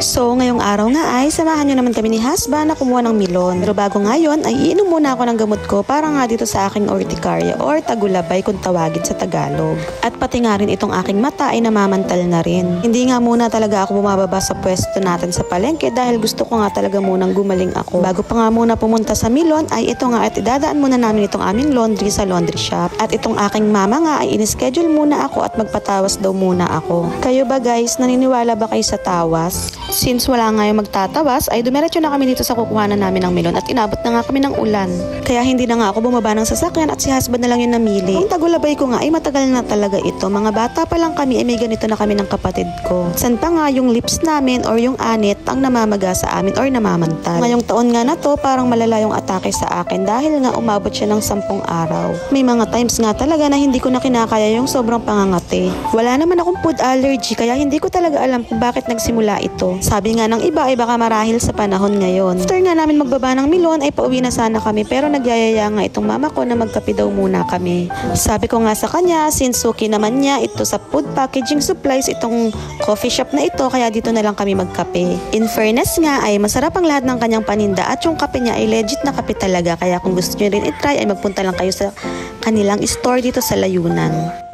So ngayong araw nga ay samahan nyo naman kami ni husband na kumuha ng milon. Pero bago ngayon ay iinom muna ako ng gamot ko para nga dito sa aking urticaria or tagulabay kung tawagin sa Tagalog. At pati nga rin itong aking mata ay namamantal na rin. Hindi nga muna talaga ako bumababa sa pwesto natin sa palengke dahil gusto ko nga talaga munang gumaling ako. Bago pa nga muna pumunta sa milon ay ito nga at idadaan muna namin itong aming laundry sa laundry shop. At itong aking mama nga ay in-schedule muna ako at magpatawas daw muna ako. Kayo ba guys, naniniwala ba kayo sa tawas? Since wala nga yung magtatawas, ay dumiretso na kami dito sa kukuhanan namin ng milon at inabot na nga kami ng ulan. Kaya hindi na nga ako bumaba ng sasakyan at si husband na lang yung namili. Ang tagulabay ko nga ay matagal na talaga ito. Mga bata pa lang kami ay may ganito na kami ng kapatid ko. San pa nga yung lips namin or yung anit ang namamaga sa amin or namamantal. Ngayong taon nga na to parang malala yung atake sa akin dahil nga umabot siya ng 10 araw. May mga times nga talaga na hindi ko na kinakaya yung sobrang pangangati. Wala naman akong food allergy kaya hindi ko talaga alam kung bakit nagsimula ito. Sabi nga ng iba ay baka marahil sa panahon ngayon. After nga namin magbaba ng milon ay pauwi na sana kami pero nagyayaya nga itong mama ko na magkape daw muna kami. Sabi ko nga sa kanya since suki naman niya ito sa food packaging supplies itong coffee shop na ito kaya dito na lang kami magkape. In fairness nga ay masarap ang lahat ng kanyang paninda at yung kape niya ay legit na kape talaga kaya kung gusto niyo rin itry ay magpunta lang kayo sa kanilang store dito sa Layunan.